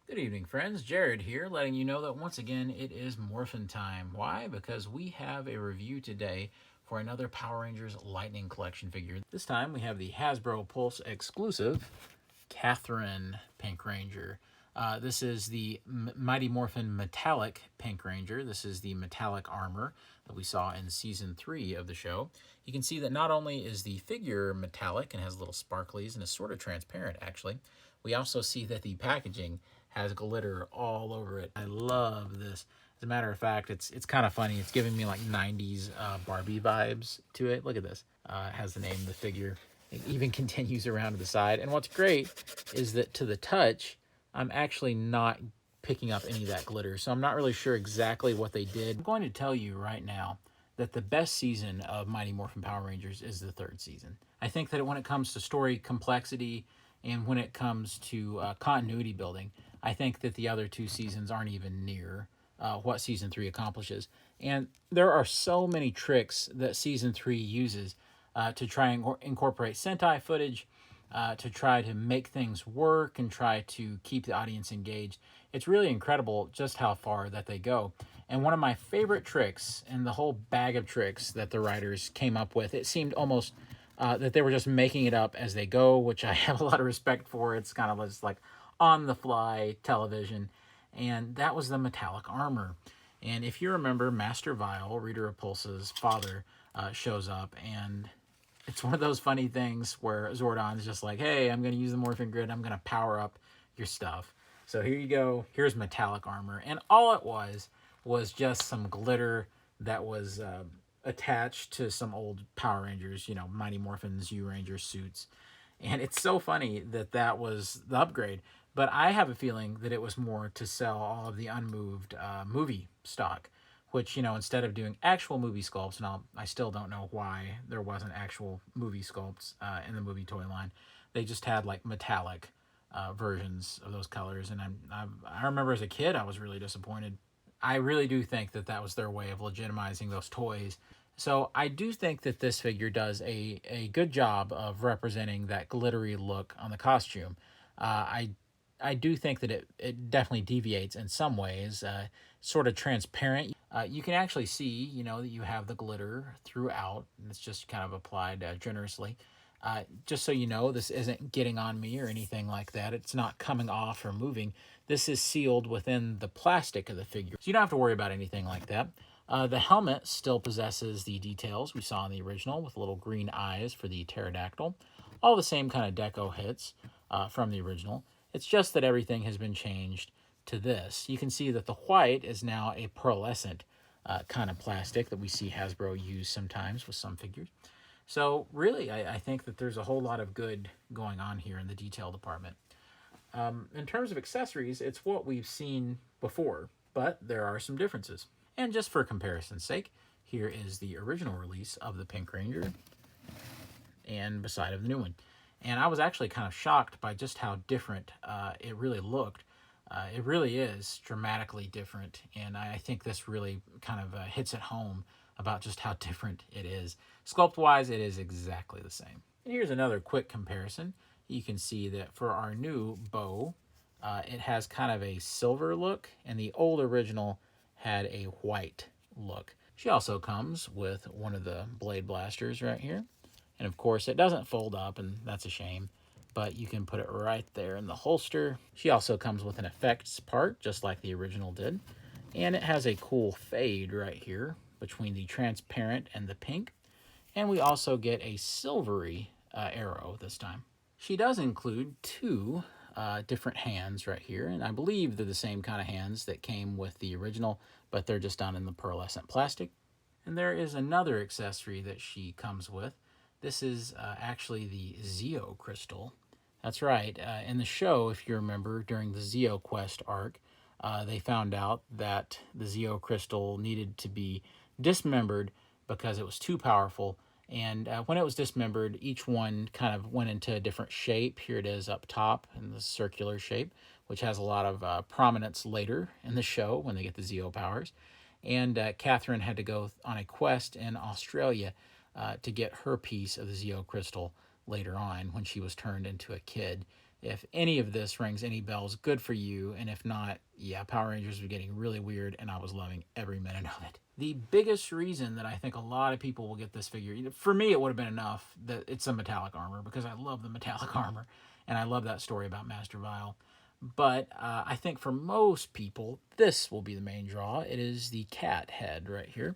Good evening, friends. Jared here, letting you know that once again it is Morphin time. Why? Because we have a review today for another Power Rangers Lightning Collection figure. This time we have the Hasbro Pulse exclusive Catherine Pink Ranger. This is the Mighty Morphin Metallic Pink Ranger. This is the metallic armor that we saw in Season 3 of the show. You can see that not only is the figure metallic and has little sparklies and is sort of transparent, actually, we also see that the packaging has glitter all over it. I love this. As a matter of fact, it's kind of funny. It's giving me like 90s Barbie vibes to it. Look at this. It has the name of the figure. It even continues around to the side. And what's great is that to the touch, I'm actually not picking up any of that glitter. So I'm not really sure exactly what they did. I'm going to tell you right now that the best season of Mighty Morphin Power Rangers is the third season. I think that when it comes to story complexity and when it comes to continuity building, I think that the other two seasons aren't even near what Season 3 accomplishes. And there are so many tricks that Season 3 uses to try and incorporate Sentai footage, to try to make things work and try to keep the audience engaged. It's really incredible just how far that they go. And one of my favorite tricks in the whole bag of tricks that the writers came up with, it seemed almost that they were just making it up as they go, which I have a lot of respect for. It's kind of just like on-the-fly television. And that was the metallic armor. And if you remember, Master Vile, Reader of Pulse's father, shows up, and it's one of those funny things where Zordon's just like, hey, I'm going to use the Morphin Grid. I'm going to power up your stuff. So here you go. Here's metallic armor. And all it was just some glitter that was attached to some old Power Rangers, Mighty Morphin Zyuranger suits. And it's so funny that that was the upgrade. But I have a feeling that it was more to sell all of the unmoved movie stock, which, instead of doing actual movie sculpts, and I still don't know why there wasn't actual movie sculpts in the movie toy line, they just had like metallic versions of those colors. And I remember as a kid, I was really disappointed. I really do think that that was their way of legitimizing those toys. So I do think that this figure does a good job of representing that glittery look on the costume. I do think that it definitely deviates in some ways, sort of transparent. You can actually see, that you have the glitter throughout, and it's just kind of applied generously. Just so you know, this isn't getting on me or anything like that. It's not coming off or moving. This is sealed within the plastic of the figure. So you don't have to worry about anything like that. The helmet still possesses the details we saw in the original with little green eyes for the pterodactyl. All the same kind of deco hits from the original. It's just that everything has been changed to this. You can see that the white is now a pearlescent kind of plastic that we see Hasbro use sometimes with some figures. So really, I think that there's a whole lot of good going on here in the detail department. In terms of accessories, it's what we've seen before, but there are some differences. And just for comparison's sake, here is the original release of the Pink Ranger and beside of the new one. And I was actually kind of shocked by just how different it really looked. It really is dramatically different, and I think this really kind of hits it home about just how different it is. Sculpt-wise, it is exactly the same. And here's another quick comparison. You can see that for our new bow, it has kind of a silver look, and the old original had a white look. She also comes with one of the blade blasters right here. And of course, it doesn't fold up, and that's a shame, but you can put it right there in the holster. She also comes with an effects part, just like the original did. And it has a cool fade right here between the transparent and the pink. And we also get a silvery arrow this time. She does include two different hands right here, and I believe they're the same kind of hands that came with the original, but they're just done in the pearlescent plastic. And there is another accessory that she comes with. This is actually the Zeo crystal. That's right. In the show, if you remember, during the Zeo Quest arc, they found out that the Zeo crystal needed to be dismembered because it was too powerful. And when it was dismembered, each one kind of went into a different shape. Here it is up top in the circular shape, which has a lot of prominence later in the show when they get the Zeo powers. And Catherine had to go on a quest in Australia to get her piece of the Zeo crystal later on when she was turned into a kid. If any of this rings any bells, good for you. And if not, yeah, Power Rangers was getting really weird, and I was loving every minute of it. The biggest reason that I think a lot of people will get this figure, for me, it would have been enough that it's a metallic armor, because I love the metallic armor, and I love that story about Master Vile. But I think for most people, this will be the main draw. It is the cat head right here.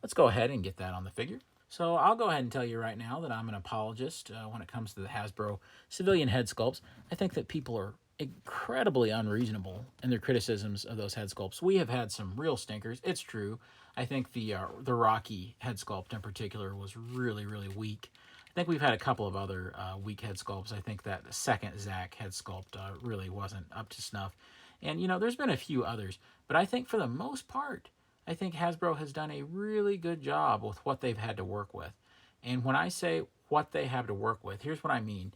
Let's go ahead and get that on the figure. So I'll go ahead and tell you right now that I'm an apologist when it comes to the Hasbro civilian head sculpts. I think that people are incredibly unreasonable in their criticisms of those head sculpts. We have had some real stinkers. It's true. I think the Rocky head sculpt in particular was really, really weak. I think we've had a couple of other weak head sculpts. I think that second Zack head sculpt really wasn't up to snuff. And, there's been a few others. But I think for the most part, I think Hasbro has done a really good job with what they've had to work with. And when I say what they have to work with, here's what I mean.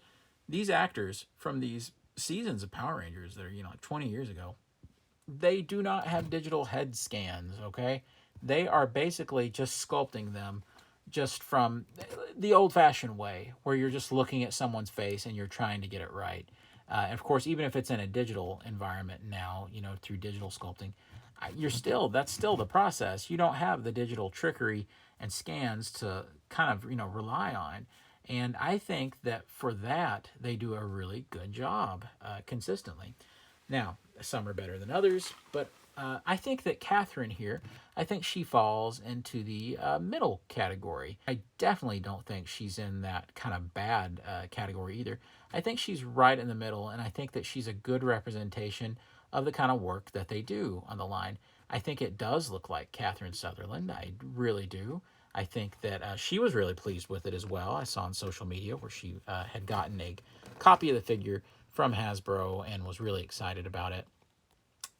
These actors from these seasons of Power Rangers that are, like 20 years ago, they do not have digital head scans, okay? They are basically just sculpting them just from the old-fashioned way, where you're just looking at someone's face and you're trying to get it right. And of course, even if it's in a digital environment now, through digital sculpting, that's still the process. You don't have the digital trickery and scans to kind of, rely on. And I think that for that, they do a really good job consistently. Now, some are better than others, but I think that Catherine here, I think she falls into the middle category. I definitely don't think she's in that kind of bad category either. I think she's right in the middle, and I think that she's a good representation of the kind of work that they do on the line. I think it does look like Catherine Sutherland. I really do. I think that she was really pleased with it as well. I saw on social media where she had gotten a copy of the figure from Hasbro and was really excited about it.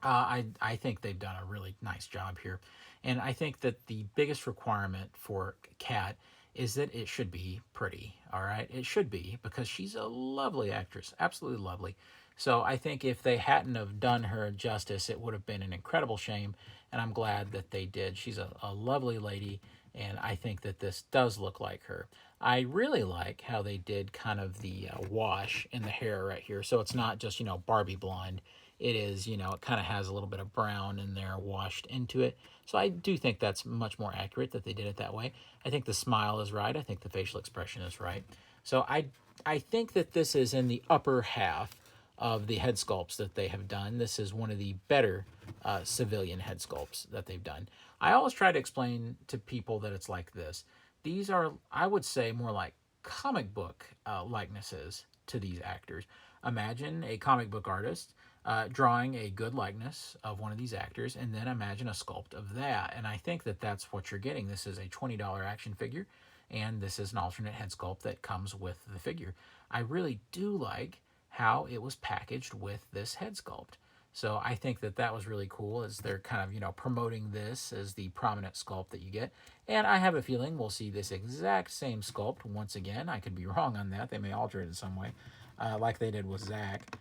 I think they've done a really nice job here. And I think that the biggest requirement for Kat is that it should be pretty, all right? It should be, because she's a lovely actress, absolutely lovely. So I think if they hadn't have done her justice, it would have been an incredible shame, and I'm glad that they did. She's a lovely lady, and I think that this does look like her. I really like how they did kind of the wash in the hair right here. So it's not just, Barbie blonde. It is, it kind of has a little bit of brown in there washed into it. So I do think that's much more accurate that they did it that way. I think the smile is right. I think the facial expression is right. So I think that this is in the upper half of the head sculpts that they have done. This is one of the better civilian head sculpts that they've done. I always try to explain to people that it's like this. These are, I would say, more like comic book likenesses to these actors. Imagine a comic book artist drawing a good likeness of one of these actors, and then imagine a sculpt of that. And I think that that's what you're getting. This is a $20 action figure, and this is an alternate head sculpt that comes with the figure. I really do like how it was packaged with this head sculpt. So I think that that was really cool, as they're kind of, promoting this as the prominent sculpt that you get. And I have a feeling we'll see this exact same sculpt once again. I could be wrong on that. They may alter it in some way, like they did with Zack,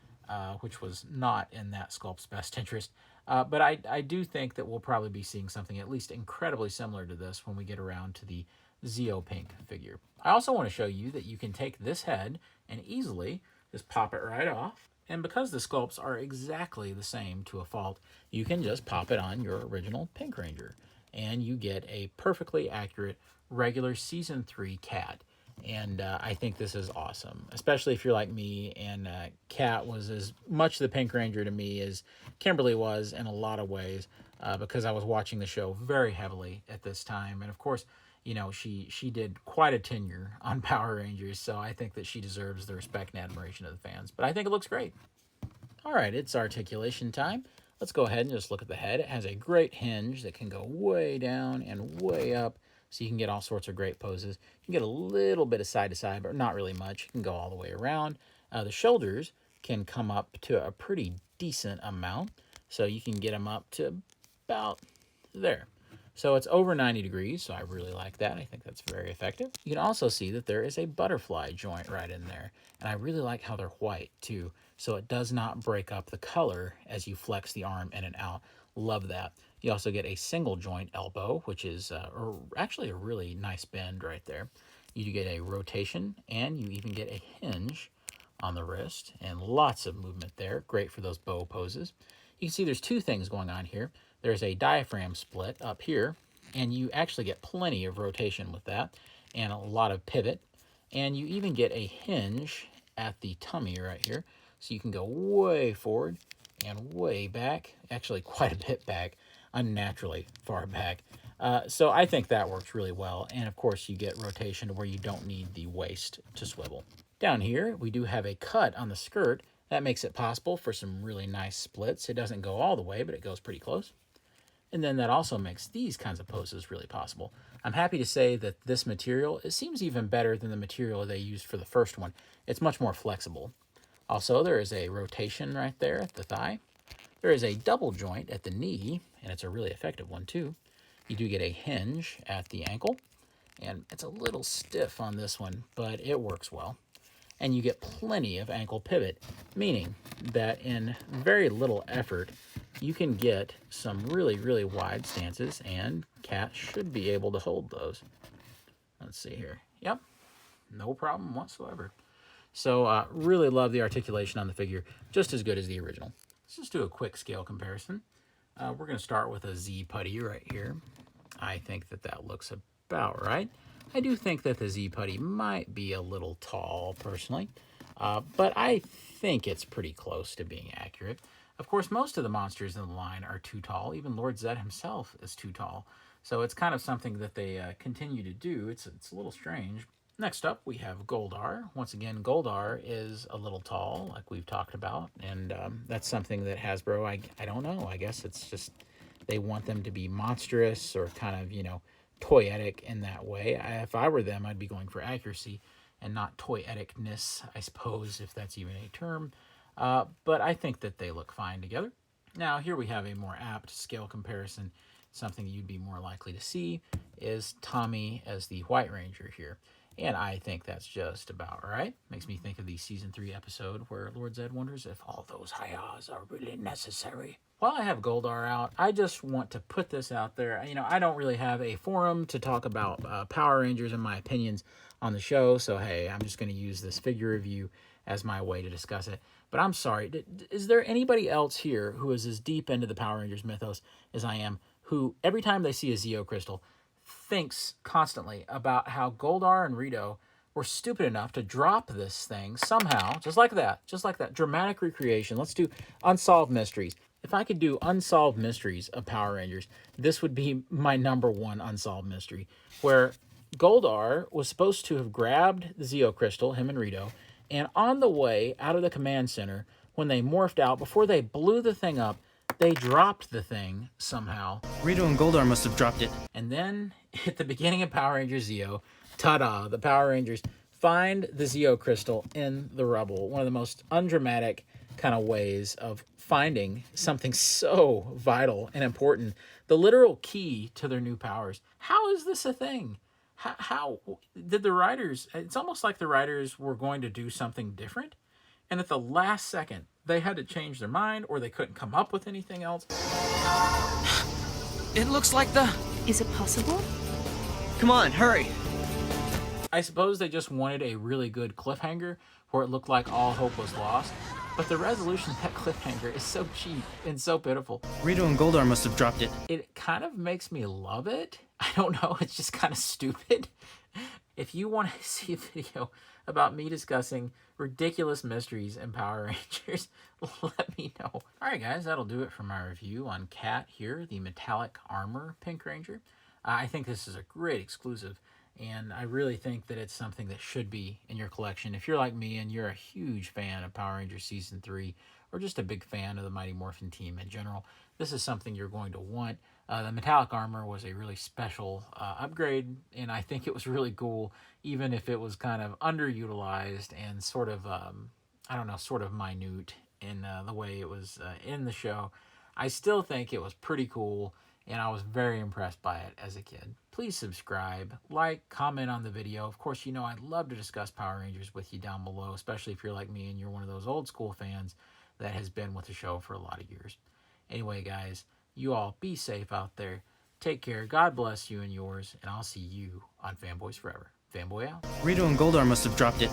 which was not in that sculpt's best interest. But I do think that we'll probably be seeing something at least incredibly similar to this when we get around to the Zeo Pink figure. I also want to show you that you can take this head and easily just pop it right off. And because the sculpts are exactly the same to a fault, you can just pop it on your original Pink Ranger, and you get a perfectly accurate regular Season 3 Cat. And I think this is awesome, especially if you're like me, and Cat was as much the Pink Ranger to me as Kimberly was in a lot of ways, because I was watching the show very heavily at this time. And of course, she did quite a tenure on Power Rangers, so I think that she deserves the respect and admiration of the fans. But I think it looks great. All right, it's articulation time. Let's go ahead and just look at the head. It has a great hinge that can go way down and way up, so you can get all sorts of great poses. You can get a little bit of side to side, but not really much. You can go all the way around. The shoulders can come up to a pretty decent amount, so you can get them up to about there. So it's over 90 degrees, so I really like that. I think that's very effective. You can also see that there is a butterfly joint right in there, and I really like how they're white too, so it does not break up the color as you flex the arm in and out. Love that. You also get a single joint elbow, which is actually a really nice bend right there. You get a rotation, and you even get a hinge on the wrist and lots of movement there. Great for those bow poses. You can see there's two things going on here. There's a diaphragm split up here, and you actually get plenty of rotation with that and a lot of pivot. And you even get a hinge at the tummy right here. So you can go way forward and way back, actually quite a bit back, unnaturally far back. So I think that works really well. And of course you get rotation to where you don't need the waist to swivel. Down here, we do have a cut on the skirt. That makes it possible for some really nice splits. It doesn't go all the way, but it goes pretty close. And then that also makes these kinds of poses really possible. I'm happy to say that this material, it seems even better than the material they used for the first one. It's much more flexible. Also, there is a rotation right there at the thigh. There is a double joint at the knee, and it's a really effective one too. You do get a hinge at the ankle, and it's a little stiff on this one, but it works well. And you get plenty of ankle pivot, meaning that in very little effort, you can get some really, really wide stances, and Cat should be able to hold those. Let's see here. Yep, no problem whatsoever. So really love the articulation on the figure, just as good as the original. Let's just do a quick scale comparison. We're going to start with a Z putty right here. I think that that looks about right. I do think that the Z putty might be a little tall, personally, but I think it's pretty close to being accurate. Of course, most of the monsters in the line are too tall. Even Lord Zed himself is too tall. So it's kind of something that they continue to do. It's a little strange. Next up, we have Goldar. Once again, Goldar is a little tall, like we've talked about, and that's something that Hasbro, I don't know, I guess it's just they want them to be monstrous or kind of, you know, toyetic in that way. If I were them, I'd be going for accuracy and not toyeticness, I suppose, if that's even a term. But I think that they look fine together. Now, here we have a more apt scale comparison. Something you'd be more likely to see is Tommy as the White Ranger here. And I think that's just about right. Makes me think of the Season 3 episode where Lord Zed wonders if all those hi-ahs are really necessary. While I have Goldar out, I just want to put this out there. You know, I don't really have a forum to talk about Power Rangers and my opinions on the show. So, hey, I'm just going to use this figure review as my way to discuss it. But I'm sorry, is there anybody else here who is as deep into the Power Rangers mythos as I am, who every time they see a Zeo Crystal thinks constantly about how Goldar and Rito were stupid enough to drop this thing somehow, just like that, dramatic recreation. Let's do Unsolved Mysteries. If I could do Unsolved Mysteries of Power Rangers, this would be my #1 unsolved mystery, where Goldar was supposed to have grabbed the Zeo Crystal, him and Rito, and on the way out of the command center, when they morphed out, before they blew the thing up, they dropped the thing somehow. Rito and Goldar must have dropped it. And then, at the beginning of Power Rangers Zeo, ta-da, the Power Rangers find the Zeo Crystal in the rubble. One of the most undramatic kind of ways of finding something so vital and important. The literal key to their new powers. How is this a thing? How did the writers... It's almost like the writers were going to do something different. And at the last second, they had to change their mind, or they couldn't come up with anything else. It looks like the... Is it possible? Come on, hurry. I suppose they just wanted a really good cliffhanger where it looked like all hope was lost. But the resolution of that cliffhanger is so cheap and so pitiful. Rito and Goldar must have dropped it. It kind of makes me love it. I don't know, it's just kind of stupid. If you want to see a video about me discussing ridiculous mysteries in Power Rangers, let me know. Alright guys, that'll do it for my review on Cat here, the metallic armor Pink Ranger. I think this is a great exclusive, and I really think that it's something that should be in your collection. If you're like me and you're a huge fan of Power Rangers Season 3, or just a big fan of the Mighty Morphin team in general, this is something you're going to want. The metallic armor was a really special upgrade, and I think it was really cool, even if it was kind of underutilized and sort of, I don't know, sort of minute in the way it was in the show. I still think it was pretty cool, and I was very impressed by it as a kid. Please subscribe, like, comment on the video. Of course, you know I'd love to discuss Power Rangers with you down below, especially if you're like me and you're one of those old school fans that has been with the show for a lot of years. Anyway, guys, you all be safe out there. Take care. God bless you and yours, and I'll see you on Fanboys Forever. Fanboy out. Rito and Goldar must have dropped it.